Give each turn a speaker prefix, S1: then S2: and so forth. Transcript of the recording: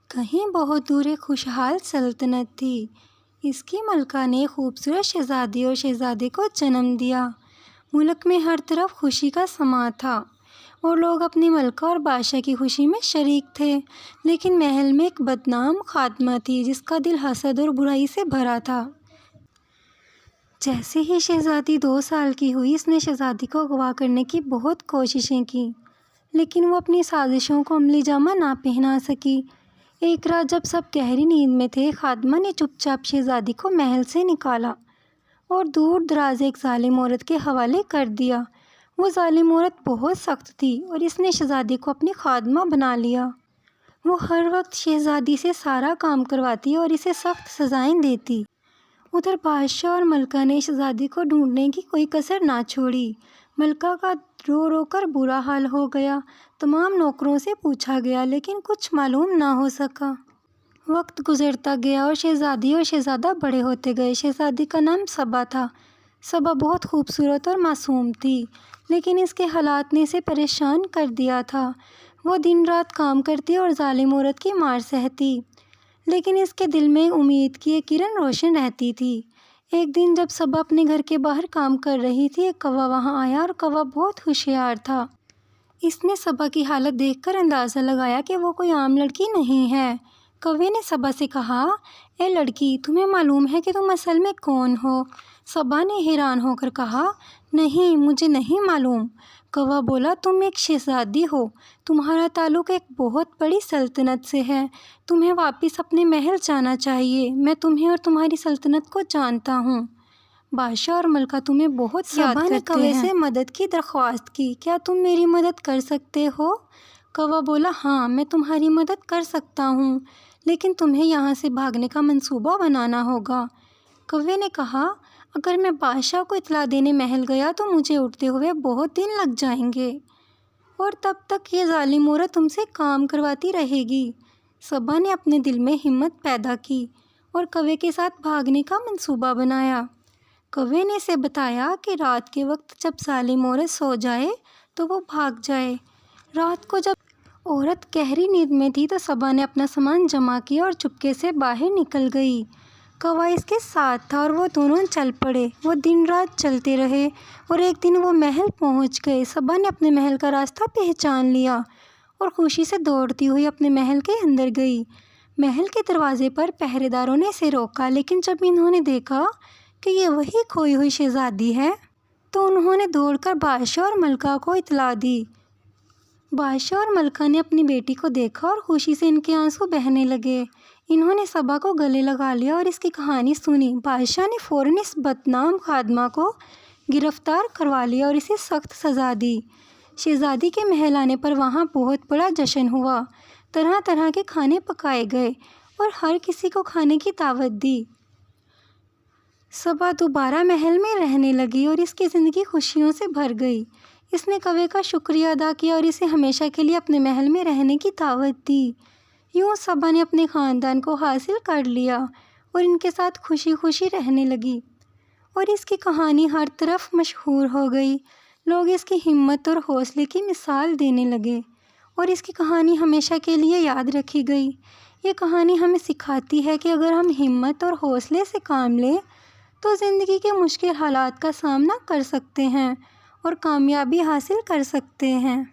S1: کہیں بہت دور ایک خوشحال سلطنت تھی۔ اس کی ملکہ نے خوبصورت شہزادی اور شہزادے کو جنم دیا۔ ملک میں ہر طرف خوشی کا سماں تھا اور لوگ اپنی ملکہ اور بادشاہ کی خوشی میں شریک تھے، لیکن محل میں ایک بدنام خادمہ تھی جس کا دل حسد اور برائی سے بھرا تھا۔ جیسے ہی شہزادی 2 سال کی ہوئی، اس نے شہزادی کو اغوا کرنے کی بہت کوششیں کیں، لیکن وہ اپنی سازشوں کو عملی جامہ نہ پہنا سکی۔ ایک رات جب سب گہری نیند میں تھے، خادمہ نے چپ چاپ شہزادی کو محل سے نکالا اور دور دراز ایک ظالم عورت کے حوالے کر دیا۔ وہ ظالم عورت بہت سخت تھی اور اس نے شہزادی کو اپنی خادمہ بنا لیا۔ وہ ہر وقت شہزادی سے سارا کام کرواتی اور اسے سخت سزائیں دیتی۔ ادھر بادشاہ اور ملکہ نے شہزادی کو ڈھونڈنے کی کوئی کسر نہ چھوڑی۔ ملکہ کا رو رو کر برا حال ہو گیا۔ تمام نوکروں سے پوچھا گیا لیکن کچھ معلوم نہ ہو سکا۔ وقت گزرتا گیا اور شہزادی اور شہزادہ بڑے ہوتے گئے۔ شہزادی کا نام صبا تھا۔ صبا بہت خوبصورت اور معصوم تھی، لیکن اس کے حالات نے اسے پریشان کر دیا تھا۔ وہ دن رات کام کرتی اور ظالم عورت کی مار سہتی، لیکن اس کے دل میں امید کی ایک کرن روشن رہتی تھی۔ ایک دن جب صبا اپنے گھر کے باہر کام کر رہی تھی، ایک کوا وہاں آیا اور کوا بہت ہوشیار تھا۔ اس نے صبا کی حالت دیکھ کر اندازہ لگایا کہ وہ کوئی عام لڑکی نہیں ہے۔ کوے نے صبا سے کہا، اے لڑکی، تمہیں معلوم ہے کہ تم اصل میں کون ہو؟ صبا نے حیران ہو کر کہا، نہیں، مجھے نہیں معلوم۔ کوا بولا، تم ایک شہزادی ہو۔ تمہارا تعلق ایک بہت بڑی سلطنت سے ہے۔ تمہیں واپس اپنے محل جانا چاہیے۔ میں تمہیں اور تمہاری سلطنت کو جانتا ہوں۔ بادشاہ اور ملکہ تمہیں بہت یاد کرتے ہیں۔ صبا نے کوے سے مدد کی درخواست کی، کیا تم میری مدد کر سکتے ہو؟ کوا بولا، ہاں، میں تمہاری مدد کر سکتا ہوں، لیکن تمہیں یہاں سے بھاگنے کا منصوبہ بنانا ہوگا۔ کوے نے کہا، اگر میں بادشاہ کو اطلاع دینے محل گیا تو مجھے اٹھتے ہوئے بہت دن لگ جائیں گے، اور تب تک یہ ظالم عورت تم سے کام کرواتی رہے گی۔ صبا نے اپنے دل میں ہمت پیدا کی اور کوے کے ساتھ بھاگنے کا منصوبہ بنایا۔ کوے نے اسے بتایا کہ رات کے وقت جب ظالم عورت سو جائے تو وہ بھاگ جائے۔ رات کو جب عورت گہری نیند میں تھی تو صبا نے اپنا سامان جمع کیا اور چپکے سے باہر نکل گئی۔ کوا اس کے ساتھ تھا اور وہ دونوں چل پڑے۔ وہ دن رات چلتے رہے اور ایک دن وہ محل پہنچ گئے۔ صبا نے اپنے محل کا راستہ پہچان لیا اور خوشی سے دوڑتی ہوئی اپنے محل کے اندر گئی۔ محل کے دروازے پر پہرے داروں نے اسے روکا، لیکن جب انہوں نے دیکھا کہ یہ وہی کھوئی ہوئی شہزادی ہے تو انہوں نے دوڑ کر بادشاہ اور ملکہ کو اطلاع دی۔ بادشاہ اور ملکہ نے اپنی بیٹی کو دیکھا اور خوشی سے ان کے آنسو بہنے لگے۔ انہوں نے صبا کو گلے لگا لیا اور اس کی کہانی سنی۔ بادشاہ نے فوراً اس بدنام خادمہ کو گرفتار کروا لیا اور اسے سخت سزا دی۔ شہزادی کے محل آنے پر وہاں بہت بڑا جشن ہوا۔ طرح طرح کے کھانے پکائے گئے اور ہر کسی کو کھانے کی دعوت دی۔ صبا دوبارہ محل میں رہنے لگی اور اس کی زندگی خوشیوں سے بھر گئی۔ اس نے کوے کا شکریہ ادا کیا اور اسے ہمیشہ کے لیے اپنے محل میں رہنے کی دعوت دی۔ یوں صبا نے اپنے خاندان کو حاصل کر لیا اور ان کے ساتھ خوشی خوشی رہنے لگی، اور اس کی کہانی ہر طرف مشہور ہو گئی۔ لوگ اس کی ہمت اور حوصلے کی مثال دینے لگے اور اس کی کہانی ہمیشہ کے لیے یاد رکھی گئی۔ یہ کہانی ہمیں سکھاتی ہے کہ اگر ہم ہمت اور حوصلے سے کام لیں تو زندگی کے مشکل حالات کا سامنا کر سکتے ہیں اور کامیابی حاصل کر سکتے ہیں۔